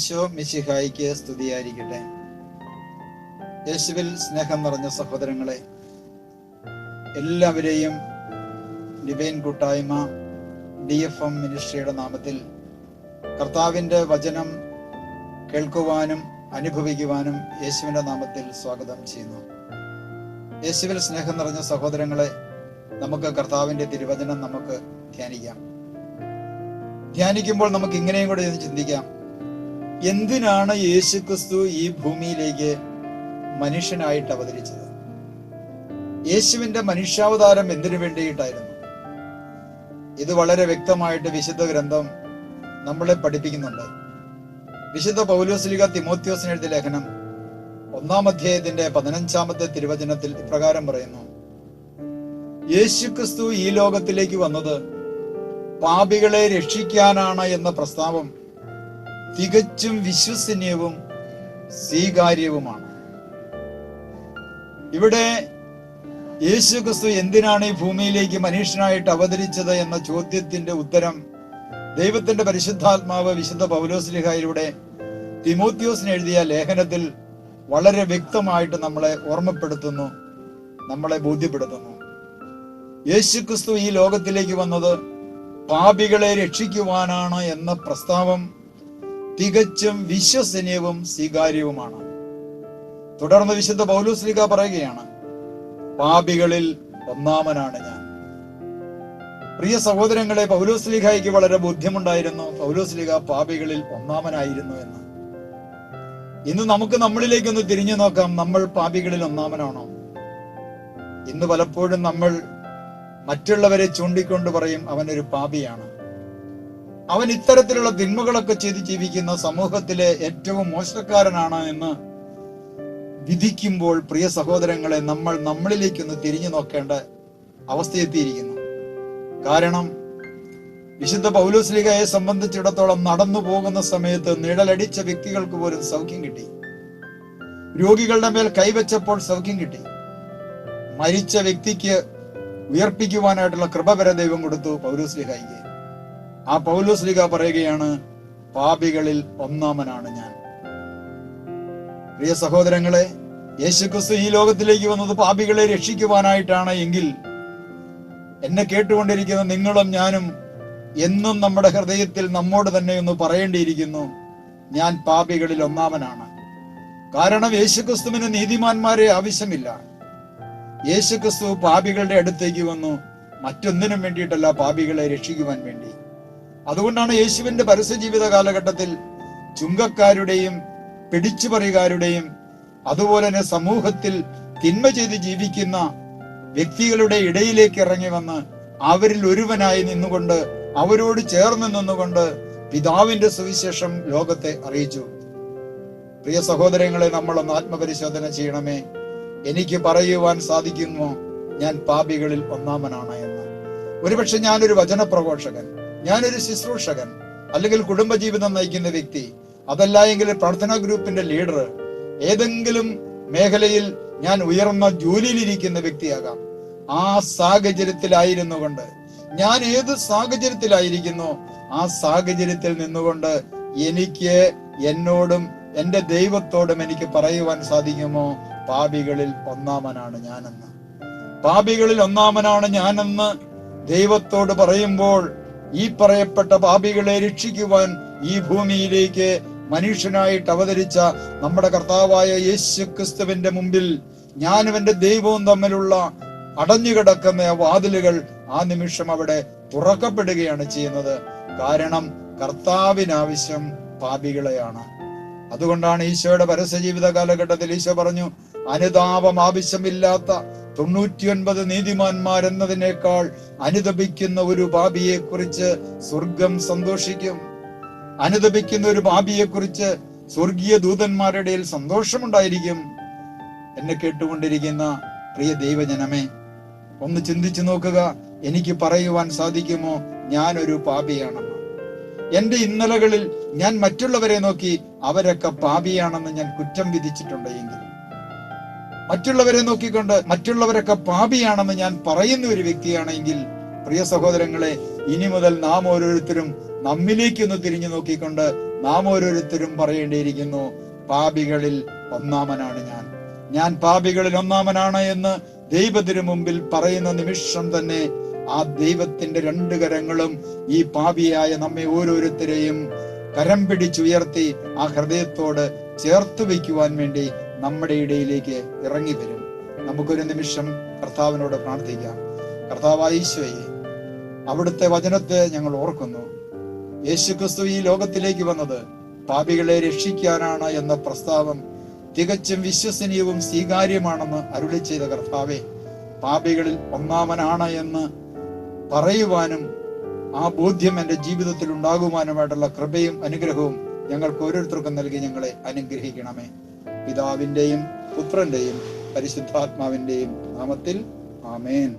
ഈശോ മിശിഹായിക്ക് സ്തുതിയായിരിക്കട്ടെ. യേശുവിൽ സ്നേഹം നിറഞ്ഞ സഹോദരങ്ങളെ, എല്ലാവരെയും ഡിവൈൻ കൂട്ടായ്മ DFM മിനിസ്ട്രിയുടെ നാമത്തിൽ കർത്താവിൻ്റെ വചനം കേൾക്കുവാനും അനുഭവിക്കുവാനും യേശുവിൻ്റെ നാമത്തിൽ സ്വാഗതം ചെയ്യുന്നു. യേശുവിൽ സ്നേഹം നിറഞ്ഞ സഹോദരങ്ങളെ, നമുക്ക് കർത്താവിൻ്റെ തിരുവചനം നമുക്ക് ധ്യാനിക്കുമ്പോൾ നമുക്ക് ഇങ്ങനെയും കൂടെ ചിന്തിക്കാം. എന്തിനാണ് യേശുക്രിസ്തു ഈ ഭൂമിയിലേക്ക് മനുഷ്യനായിട്ട് അവതരിച്ചത്? യേശുവിന്റെ മനുഷ്യാവതാരം എന്തിനു വേണ്ടിയിട്ടായിരുന്നു? ഇത് വളരെ വ്യക്തമായിട്ട് വിശുദ്ധ ഗ്രന്ഥം നമ്മളെ പഠിപ്പിക്കുന്നുണ്ട്. വിശുദ്ധ പൗലോസ്ലീഹ തിമോത്തിയോസിന് എഴുതിയ ലേഖനം 1-ാം അധ്യായത്തിന്റെ 15-ാമത്തെ തിരുവചനത്തിൽ ഇപ്രകാരം പറയുന്നു: യേശുക്രിസ്തു ഈ ലോകത്തിലേക്ക് വന്നത് പാപികളെ രക്ഷിക്കാനാണ് എന്ന പ്രസ്താവം തികച്ചും വിശ്വസനീയവും സ്വീകാര്യവുമാണ്. ഇവിടെ യേശുക്രിസ്തു എന്തിനാണ് ഈ ഭൂമിയിലേക്ക് മനുഷ്യനായിട്ട് അവതരിച്ചത് എന്ന ചോദ്യത്തിന്റെ ഉത്തരം ദൈവത്തിന്റെ പരിശുദ്ധാത്മാവ് വിശുദ്ധ പൗലോസ്ലീഹയിലൂടെ തിമോത്തിയോസിന് എഴുതിയ ലേഖനത്തിൽ വളരെ വ്യക്തമായിട്ട് നമ്മളെ ഓർമ്മപ്പെടുത്തുന്നു, നമ്മളെ ബോധ്യപ്പെടുത്തുന്നു. യേശുക്രിസ്തു ഈ ലോകത്തിലേക്ക് വന്നത് പാപികളെ രക്ഷിക്കുവാനാണ് എന്ന പ്രസ്താവം തികച്ചും വിശ്വസനീയവും സ്വീകാര്യവുമാണ്. തുടർന്ന് വിശുദ്ധ പൗലോസ്ലീഹ പറയുകയാണ്, പാപികളിൽ ഒന്നാമനാണ് ഞാൻ. പ്രിയ സഹോദരങ്ങളെ, പൗലോസ്ലീഹയ്ക്ക് വളരെ ബോധ്യമുണ്ടായിരുന്നു പൗലോസ്ലീഹ പാപികളിൽ ഒന്നാമനായിരുന്നു എന്ന്. ഇന്ന് നമുക്ക് നമ്മളിലേക്കൊന്ന് തിരിഞ്ഞു നോക്കാം. നമ്മൾ പാപികളിൽ ഒന്നാമനാണോ? ഇന്ന് പലപ്പോഴും നമ്മൾ മറ്റുള്ളവരെ ചൂണ്ടിക്കൊണ്ട് പറയും, അവനൊരു പാപിയാണ്, അവൻ ഇത്തരത്തിലുള്ള തിന്മകളൊക്കെ ചെയ്ത് ജീവിക്കുന്ന സമൂഹത്തിലെ ഏറ്റവും മോശക്കാരനാണ് എന്ന് വിധിക്കുമ്പോൾ, പ്രിയ സഹോദരങ്ങളെ, നമ്മൾ നമ്മളിലേക്കൊന്ന് തിരിഞ്ഞു നോക്കേണ്ട അവസ്ഥയെത്തിയിരിക്കുന്നു. കാരണം വിശുദ്ധ പൗലോസ്ലീഹയെ സംബന്ധിച്ചിടത്തോളം നടന്നു പോകുന്ന സമയത്ത് നിഴലടിച്ച വ്യക്തികൾക്ക് പോലും സൗഖ്യം കിട്ടി. രോഗികളുടെ മേൽ കൈവച്ചപ്പോൾ സൗഖ്യം കിട്ടി. മരിച്ച വ്യക്തിക്ക് ഉയർപ്പിക്കുവാനായിട്ടുള്ള കൃപ വരെ ദൈവം കൊടുത്തു പൗലോസ്ലീഹയ്ക്ക്. ആ പൗലോസ്ലീഹ പറയുകയാണ്, പാപികളിൽ ഒന്നാമനാണ് ഞാൻ. പ്രിയ സഹോദരങ്ങളെ, യേശുക്രിസ്തു ഈ ലോകത്തിലേക്ക് വന്നത് പാപികളെ രക്ഷിക്കുവാനായിട്ടാണ് എങ്കിൽ എന്നെ കേട്ടുകൊണ്ടിരിക്കുന്ന നിങ്ങളും ഞാനും എന്നും നമ്മുടെ ഹൃദയത്തിൽ നമ്മോട് തന്നെ ഒന്ന് പറയേണ്ടിയിരിക്കുന്നു, ഞാൻ പാപികളിൽ ഒന്നാമനാണ്. കാരണം യേശുക്രിസ്തുവിന് നീതിമാന്മാരെ ആവശ്യമില്ല. യേശുക്രിസ്തു പാപികളുടെ അടുത്തേക്ക് വന്നു മറ്റൊന്നിനും വേണ്ടിയിട്ടല്ല, പാപികളെ രക്ഷിക്കുവാൻ വേണ്ടി. അതുകൊണ്ടാണ് യേശുവിന്റെ പരസ്യ ജീവിത കാലഘട്ടത്തിൽ ചുങ്കക്കാരുടെയും പിടിച്ചുപറികാരുടെയും അതുപോലെ തന്നെ സമൂഹത്തിൽ തിന്മ ചെയ്ത് ജീവിക്കുന്ന വ്യക്തികളുടെ ഇടയിലേക്ക് ഇറങ്ങി വന്ന് അവരിൽ ഒരുവനായി നിന്നുകൊണ്ട്, അവരോട് ചേർന്ന് നിന്നുകൊണ്ട് പിതാവിന്റെ സുവിശേഷം ലോകത്തെ അറിയിച്ചു. പ്രിയ സഹോദരങ്ങളെ, നമ്മളൊന്ന് ആത്മപരിശോധന ചെയ്യണമേ. എനിക്ക് പറയുവാൻ സാധിക്കുമോ ഞാൻ പാപികളിൽ ഒന്നാമനാണ് എന്ന്? ഒരുപക്ഷെ ഞാനൊരു വചനപ്രഘോഷകൻ, ഞാനൊരു ശുശ്രൂഷകൻ, അല്ലെങ്കിൽ കുടുംബജീവിതം നയിക്കുന്ന വ്യക്തി, അതല്ല എങ്കിൽ പ്രാർത്ഥനാ ഗ്രൂപ്പിന്റെ ലീഡർ, ഏതെങ്കിലും മേഖലയിൽ ഞാൻ ഉയർന്ന ജോലിയിലിരിക്കുന്ന വ്യക്തിയാകാം. ആ സാഹചര്യത്തിലായിരുന്നു കൊണ്ട്, ഞാൻ ഏത് സാഹചര്യത്തിലായിരിക്കുന്നു ആ സാഹചര്യത്തിൽ നിന്നുകൊണ്ട് എനിക്ക് എന്നോടും എന്റെ ദൈവത്തോടും എനിക്ക് പറയുവാൻ സാധിക്കുമോ, പാപികളിൽ ഒന്നാമനാണ് ഞാനെന്ന്? പാപികളിൽ ഒന്നാമനാണ് ഞാനെന്ന് ദൈവത്തോട് പറയുമ്പോൾ, ഈ പറയപ്പെട്ട പാപികളെ രക്ഷിക്കുവാൻ ഈ ഭൂമിയിലേക്ക് മനുഷ്യനായിട്ട് അവതരിച്ച നമ്മുടെ കർത്താവായ യേശുക്രിസ്തുവിന്റെ മുമ്പിൽ ഞാനും എന്റെ ദൈവവും തമ്മിലുള്ള അടഞ്ഞുകിടക്കുന്ന വാതിലുകൾ ആ നിമിഷം അവിടെ തുറക്കപ്പെടുകയാണ് ചെയ്യുന്നത്. കാരണം കർത്താവിനാവശ്യം പാപികളെയാണ്. അതുകൊണ്ടാണ് ഈശോയുടെ പരസ്യ ജീവിത കാലഘട്ടത്തിൽ ഈശോ പറഞ്ഞു, അനുതാപം ആവശ്യമില്ലാത്ത 99 നീതിമാന്മാരെന്നതിനേക്കാൾ അനുതപിക്കുന്ന ഒരു പാപിയെ കുറിച്ച് സ്വർഗം സന്തോഷിക്കും. അനുതപിക്കുന്ന ഒരു പാപിയെ കുറിച്ച് സ്വർഗീയ ദൂതന്മാരുടെ ഇടയിൽ സന്തോഷമുണ്ടായിരിക്കും. എന്നെ കേട്ടുകൊണ്ടിരിക്കുന്ന പ്രിയ ദൈവജനമേ, ഒന്ന് ചിന്തിച്ചു നോക്കുക. എനിക്ക് പറയുവാൻ സാധിക്കുമോ ഞാനൊരു പാപിയാണെന്ന്? എന്റെ ഇന്നലകളിൽ ഞാൻ മറ്റുള്ളവരെ നോക്കി അവരൊക്കെ പാപിയാണെന്ന് ഞാൻ കുറ്റം വിധിച്ചിട്ടുണ്ട് എങ്കിൽ, മറ്റുള്ളവരെ നോക്കിക്കൊണ്ട് മറ്റുള്ളവരൊക്കെ പാപിയാണെന്ന് ഞാൻ പറയുന്ന ഒരു വ്യക്തിയാണെങ്കിൽ, പ്രിയ സഹോദരങ്ങളെ, ഇനി മുതൽ നാം ഓരോരുത്തരും നമ്മിലേക്കൊന്ന് തിരിഞ്ഞു നോക്കിക്കൊണ്ട് നാം ഓരോരുത്തരും പറയേണ്ടിയിരിക്കുന്നു, പാപികളിൽ ഒന്നാമനാണ് ഞാൻ പാപികളിൽ ഒന്നാമനാണ് എന്ന് ദൈവത്തിനു മുമ്പിൽ പറയുന്ന നിമിഷം തന്നെ ആ ദൈവത്തിന്റെ രണ്ട് കരങ്ങളും ഈ പാപിയായ നമ്മെ ഓരോരുത്തരെയും കരം പിടിച്ചുയർത്തി ആ ഹൃദയത്തോട് ചേർത്ത് വയ്ക്കുവാൻ വേണ്ടി നമ്മുടെ ഇടയിലേക്ക് ഇറങ്ങി വരും. നമുക്കൊരു നിമിഷം കർത്താവിനോട് പ്രാർത്ഥിക്കാം. കർത്താവായ ഈശോയെ, അവിടുത്തെ വചനത്തെ ഞങ്ങൾ ഓർക്കുന്നു. യേശുക്രിസ്തു ഈ ലോകത്തിലേക്ക് വന്നത് പാപികളെ രക്ഷിക്കാനാണ് എന്ന പ്രസ്താവം തികച്ചും വിശ്വസനീയവും സ്വീകാര്യമാണെന്ന് അരുളി ചെയ്ത കർത്താവെ, പാപികളിൽ ഒന്നാമനാണ് എന്ന് പറയുവാനും ആ ബോധ്യം എൻ്റെ ജീവിതത്തിൽ ഉണ്ടാകുവാനുമായിട്ടുള്ള കൃപയും അനുഗ്രഹവും ഞങ്ങൾക്ക് ഓരോരുത്തർക്കും നൽകി ഞങ്ങളെ അനുഗ്രഹിക്കണമേ. പിതാവിന്റെയും പുത്രന്റെയും പരിശുദ്ധാത്മാവിന്റെയും നാമത്തിൽ ആമേൻ.